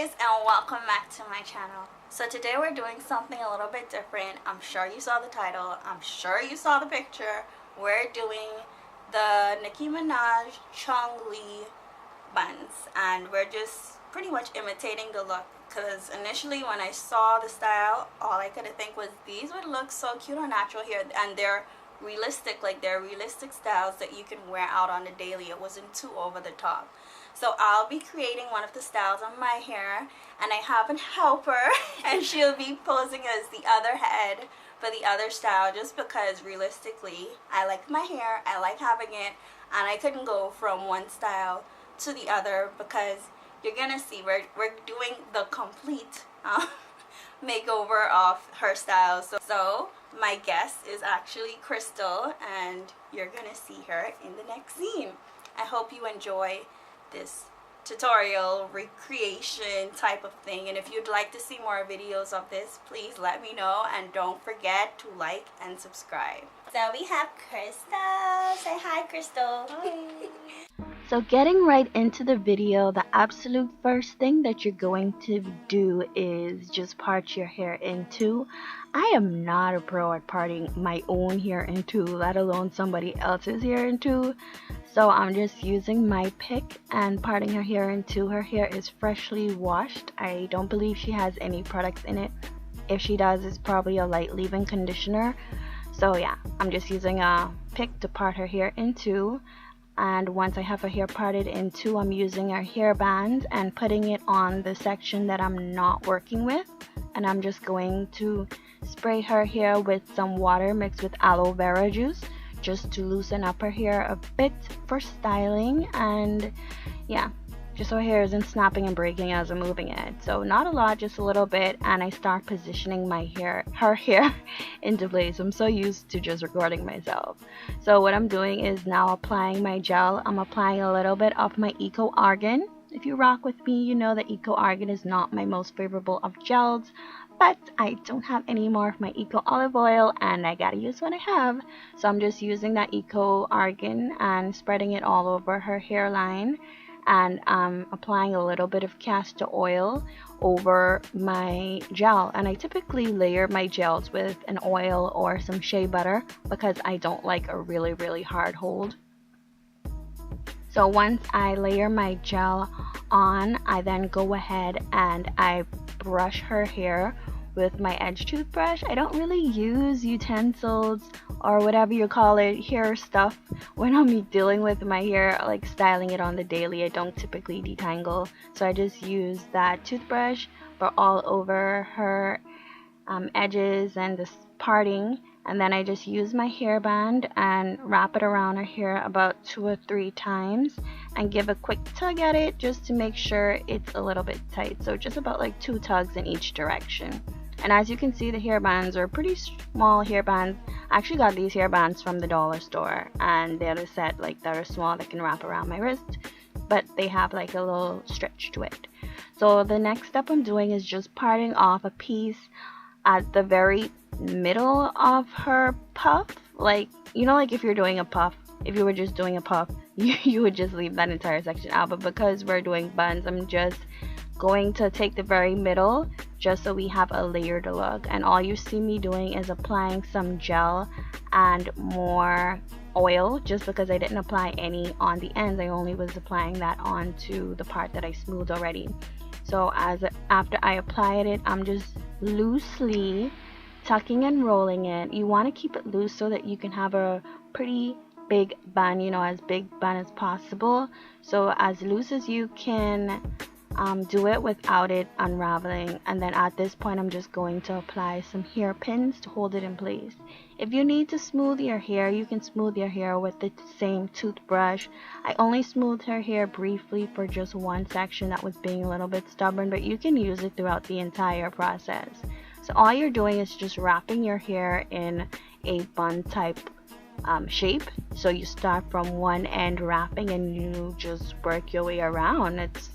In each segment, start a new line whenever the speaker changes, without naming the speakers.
guys, and welcome back to my channel. So today we're doing something a little bit different. I'm sure you saw the title, I'm sure you saw the picture. We're doing the Nicki Minaj Chun-Li buns, and we're just pretty much imitating the look, because initially when I saw the style, all I could think was these would look so cute or natural here, and they're realistic, like they're realistic styles that you can wear out on the daily. It wasn't too over the top. So I'll be creating one of the styles on my hair, and I have a helper and she'll be posing as the other head for the other style, just because realistically I like my hair, I like having it, and I couldn't go from one style to the other, because you're gonna see we're doing the complete makeover of her style. So my guest is actually Crystal, and you're gonna see her in the next scene. I hope you enjoy this tutorial recreation type of thing, and if you'd like to see more videos of this, please let me know, and don't forget to like and subscribe. So we have Crystal. Say hi, Crystal. Hi.
So getting right into the video, the absolute first thing that you're going to do is just part your hair in two. I am not a pro at parting my own hair in two, let alone somebody else's hair in two. So I'm just using my pick and parting her hair in two. Her hair is freshly washed. I don't believe she has any products in it. If she does, it's probably a light leave-in conditioner. So yeah, I'm just using a pick to part her hair in two. And once I have her hair parted in two, I'm using her hairband and putting it on the section that I'm not working with. And I'm just going to spray her hair with some water mixed with aloe vera juice, just to loosen up her hair a bit for styling. And yeah, just so her hair isn't snapping and breaking as I'm moving it. So not a lot, just a little bit. And I start positioning her hair into place. I'm so used to just recording myself. So what I'm doing is now applying my gel. I'm applying a little bit of my Eco Argan. If you rock with me, you know that Eco Argan is not my most favorable of gels, but I don't have any more of my Eco Olive Oil, and I gotta use what I have. So I'm just using that Eco Argan and spreading it all over her hairline. And applying a little bit of castor oil over my gel. And I typically layer my gels with an oil or some shea butter, because I don't like a really hard hold. So once I layer my gel on, I then go ahead and I brush her hair with my edge toothbrush. I don't really use utensils or whatever you call it, hair stuff, when I'm dealing with my hair, like styling it on the daily. I don't typically detangle, so I just use that toothbrush for all over her edges and this parting. And then I just use my hairband and wrap it around her hair about 2 or 3 times and give a quick tug at it, just to make sure it's a little bit tight. So just about like 2 tugs in each direction. And as you can see, the hairbands are pretty small hairbands. I actually got these hairbands from the dollar store, and they're a set like that are small that can wrap around my wrist, but they have like a little stretch to it. So the next step I'm doing is just parting off a piece at the very middle of her puff. Like, you know, like if you're doing a puff, if you were just doing a puff, you would just leave that entire section out. But because we're doing buns, I'm just going to take the very middle, just so we have a layered look. And all you see me doing is applying some gel and more oil, just because I didn't apply any on the ends. I only was applying that onto the part that I smoothed already. So after I applied it, I'm just loosely tucking and rolling it. You want to keep it loose so that you can have a pretty big bun, you know, as big bun as possible. So as loose as you can do it without it unraveling. And then at this point, I'm just going to apply some hairpins to hold it in place. If you need to smooth your hair, you can smooth your hair with the same toothbrush. I only smoothed her hair briefly for just one section that was being a little bit stubborn, but you can use it throughout the entire process. So all you're doing is just wrapping your hair in a bun type shape. So you start from one end wrapping, and you just work your way around. It's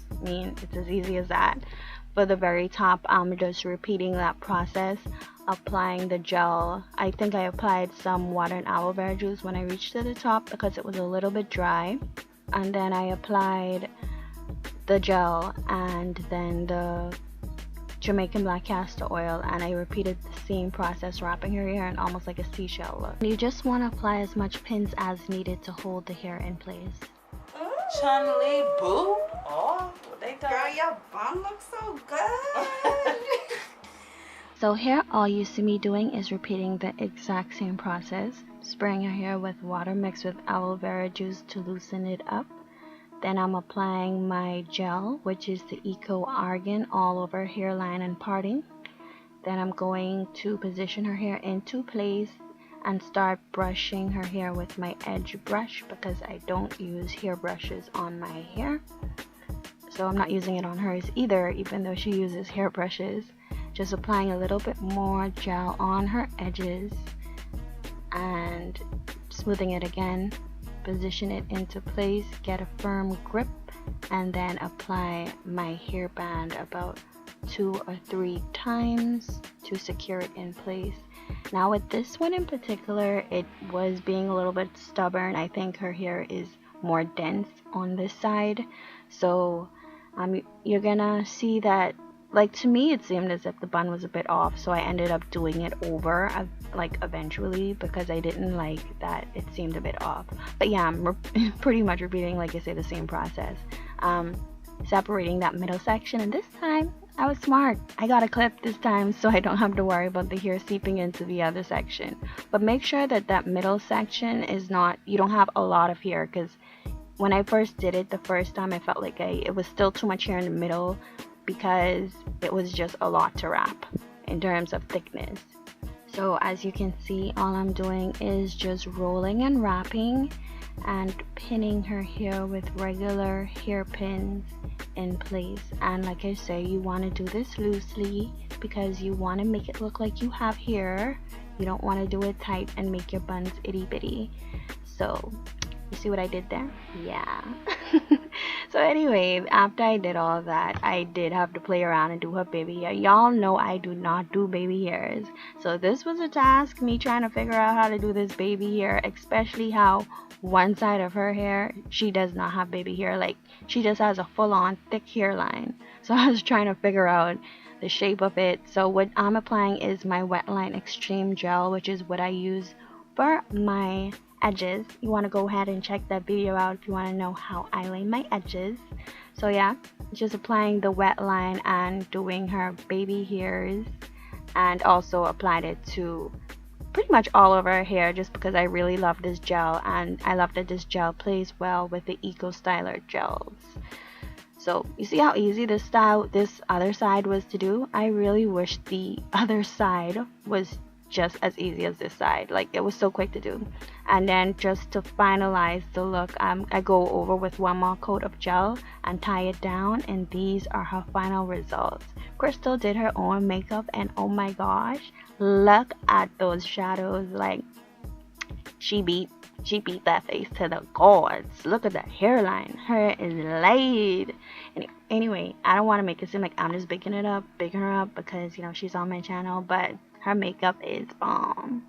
as easy as that. For the very top, I'm just repeating that process, applying the gel. I think I applied some water and aloe vera juice when I reached to the top, because it was a little bit dry. And then I applied the gel and then the Jamaican black castor oil, and I repeated the same process, wrapping her hair in almost like a seashell look. You just want to apply as much pins as needed to hold the hair in place.
Chun-Li, boo. Oh, what they done?
Girl, your bun looks so good.
So here all you see me doing is repeating the exact same process, spraying her hair with water mixed with aloe vera juice to loosen it up. Then I'm applying my gel, which is the Eco Argan, all over hairline and parting. Then I'm going to position her hair into place and start brushing her hair with my edge brush because I don't use hair brushes on my hair. So I'm not using it on hers either, even though she uses hair brushes. Just applying a little bit more gel on her edges and smoothing it again. Position it into place, get a firm grip, and then apply my hairband about 2 or 3 times to secure it in place. Now with this one in particular, it was being a little bit stubborn. I think her hair is more dense on this side, so you're gonna see that, like, to me it seemed as if the bun was a bit off, so I ended up doing it over like eventually because I didn't like that it seemed a bit off. But yeah, I'm pretty much repeating, like I say, the same process, separating that middle section, and this time I was smart. I got a clip this time so I don't have to worry about the hair seeping into the other section. But make sure that that middle section is not, you don't have a lot of hair, because when I first did it the first time I felt like it was still too much hair in the middle because it was just a lot to wrap in terms of thickness. So as you can see, all I'm doing is just rolling and wrapping and pinning her hair with regular hairpins in place. And like I say, you want to do this loosely because you want to make it look like you have hair. You don't want to do it tight and make your buns itty bitty. So you see what I did there? Yeah. So anyway, after I did all that, I did have to play around and do her baby hair. Y'all know I do not do baby hairs, so this was a task, me trying to figure out how to do this baby hair, especially how one side of her hair, she does not have baby hair. Like, she just has a full-on thick hairline. So I was trying to figure out the shape of it. So what I'm applying is my Wetline Extreme Gel, which is what I use for my edges. You want to go ahead and check that video out if you want to know how I lay my edges. So yeah, just applying the wet line and doing her baby hairs, and also applied it to pretty much all over her hair just because I really love this gel, and I love that this gel plays well with the Eco Styler gels. So you see how easy this other side was to do? I really wish the other side was just as easy as this side. Like, it was so quick to do. And then just to finalize the look, I go over with one more coat of gel and tie it down, and these are her final results. Crystal did her own makeup, and oh my gosh, look at those shadows. Like, she beat that face to the gods. Look at that hairline. Her is laid. Anyway, I don't want to make it seem like I'm just bigging her up because, you know, she's on my channel, but her makeup is bomb.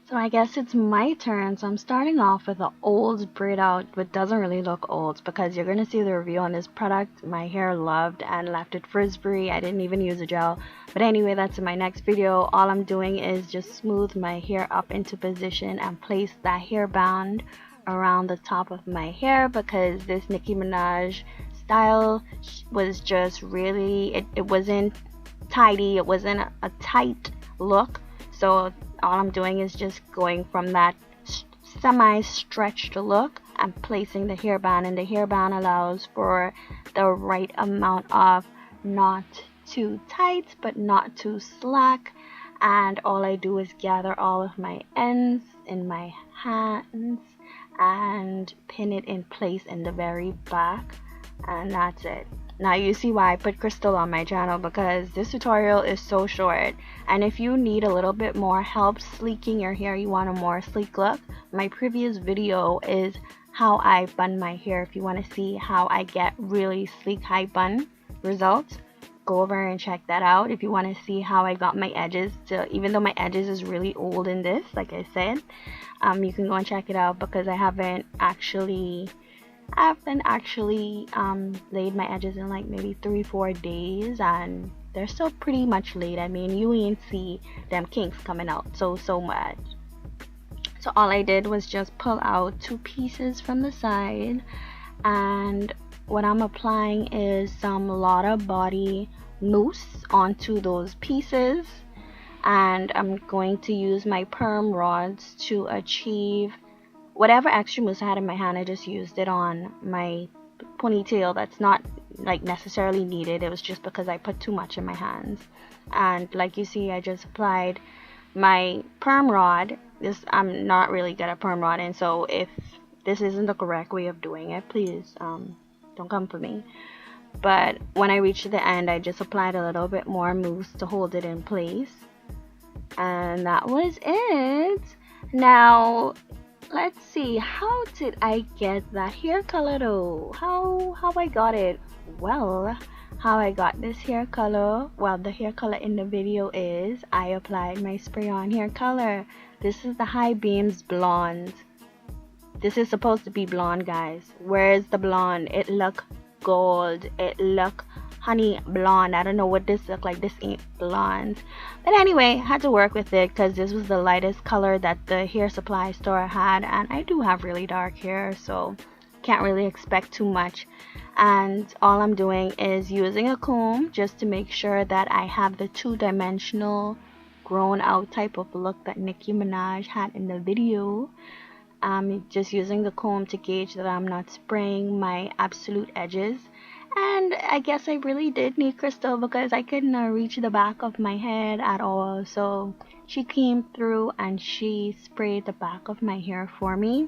So I guess it's my turn. So I'm starting off with an old braid out, but doesn't really look old because you're going to see the review on this product. My hair loved and left it frizz-free. I didn't even use a gel. But anyway, that's in my next video. All I'm doing is just smooth my hair up into position and place that hairband around the top of my hair because this Nicki Minaj style was just really, it wasn't tidy, it wasn't a tight look. So all I'm doing is just going from that semi-stretched look and placing the hairband, and the hairband allows for the right amount of not too tight but not too slack. And all I do is gather all of my ends in my hands and pin it in place in the very back, and that's it. Now you see why I put Crystal on my channel, because this tutorial is so short, and if you need a little bit more help sleeking your hair, you want a more sleek look, my previous video is how I bun my hair. If you want to see how I get really sleek high bun results, go over and check that out. If you want to see how I got my edges to, even though my edges is really old in this, like I said, you can go and check it out because I haven't actually I haven't actually laid my edges in like maybe 3-4 days, and they're still pretty much laid. I mean, you ain't see them kinks coming out so much. So all I did was just pull out 2 pieces from the side, and what I'm applying is some Lotta Body mousse onto those pieces, and I'm going to use my perm rods to achieve whatever extra mousse I had in my hand. I just used it on my ponytail that's not like necessarily needed. It was just because I put too much in my hands. And like you see, I just applied my perm rod. I'm not really good at perm rod, and so if this isn't the correct way of doing it, please don't come for me. But when I reached the end, I just applied a little bit more mousse to hold it in place, and that was it. Now let's see, how did I get that hair color though? How I got it? Well, how I got this hair color, well, the hair color in the video is I applied my spray on hair color. This is the High Beams Blonde. This is supposed to be blonde, guys. Where's the blonde? It look gold. It look honey blonde. I don't know what this look like. This ain't blonde. But anyway, I had to work with it because this was the lightest color that the hair supply store had, and I do have really dark hair, so can't really expect too much. And all I'm doing is using a comb just to make sure that I have the 2-dimensional grown out type of look that Nicki Minaj had in the video. I'm just using the comb to gauge that I'm not spraying my absolute edges. And I guess I really did need Crystal because I couldn't reach the back of my head at all. So she came through and she sprayed the back of my hair for me.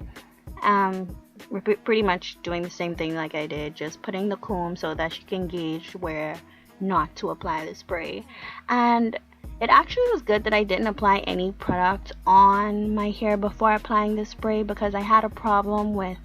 We're pretty much doing the same thing like I did, just putting the comb so that she can gauge where not to apply the spray. And it actually was good that I didn't apply any product on my hair before applying the spray, because I had a problem with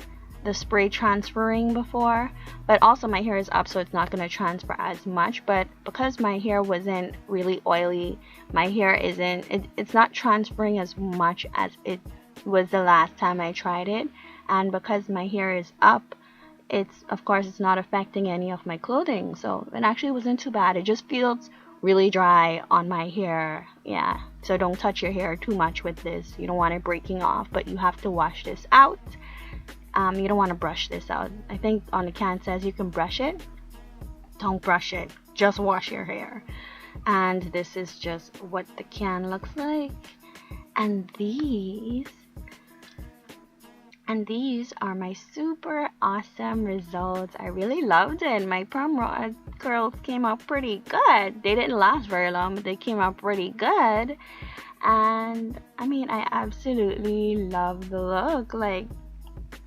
the spray transferring before. But also my hair is up, so it's not going to transfer as much. But because my hair wasn't really oily, my hair it's not transferring as much as it was the last time I tried it. And because my hair is up, of course it's not affecting any of my clothing, so it actually wasn't too bad. It just feels really dry on my hair. Yeah, so don't touch your hair too much with this. You don't want it breaking off, but you have to wash this out. You don't want to brush this out. I think on the can it says you can brush it. Don't brush it, just wash your hair. And this is just what the can looks like. And these are my super awesome results. I really loved it. My perm rod curls came out pretty good. They didn't last very long, but they came out pretty good. And I mean, I absolutely love the look. Like,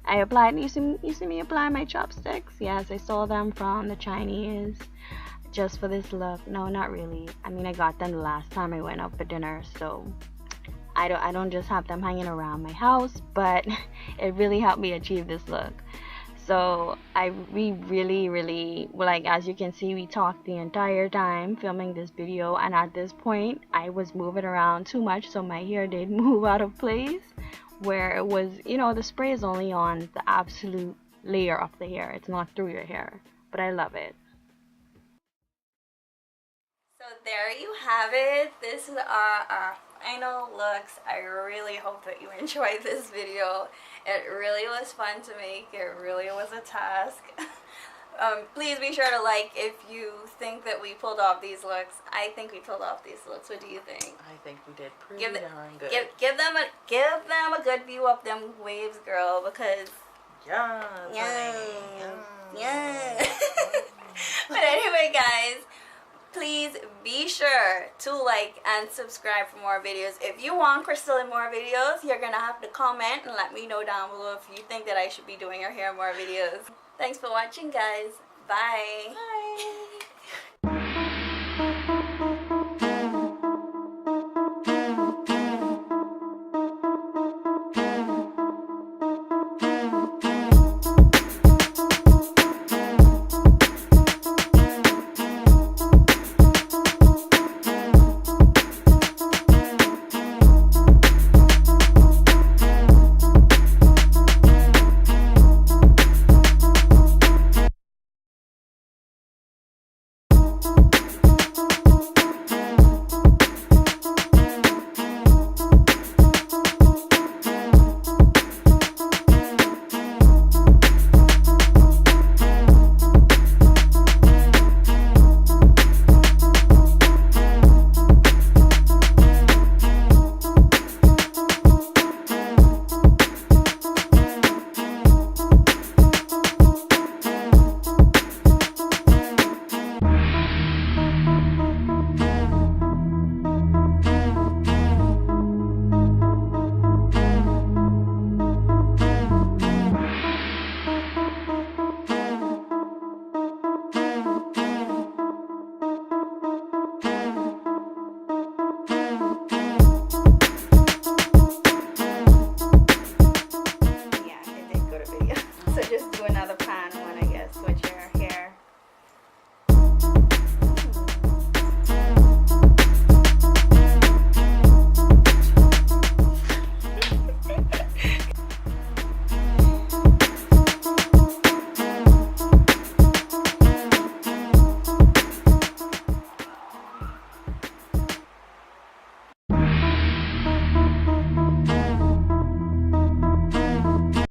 I applied, you see me apply my chopsticks? Yes, I stole them from the Chinese just for this look. No, not really. I mean, I got them the last time I went out for dinner, so I don't just have them hanging around my house, but it really helped me achieve this look. So we really, like, as you can see, we talked the entire time filming this video, and at this point I was moving around too much, so my hair did move out of place, where it was, you know, the spray is only on the absolute layer of the hair. It's not through your hair, but I love it.
So there you have it. This is our final looks. I really hope that you enjoyed this video. It really was fun to make. It really was a task. Please be sure to like if you think that we pulled off these looks. I think we pulled off these looks. What do you think?
I think we did pretty darn good.
Give them a good view of them waves, girl, because
yeah.
But anyway, guys, please be sure to like and subscribe for more videos. If you want Crystal in more videos, you're gonna have to comment and let me know down below if you think that I should be doing her hair more videos. Thanks for watching, guys. Bye.
Bye.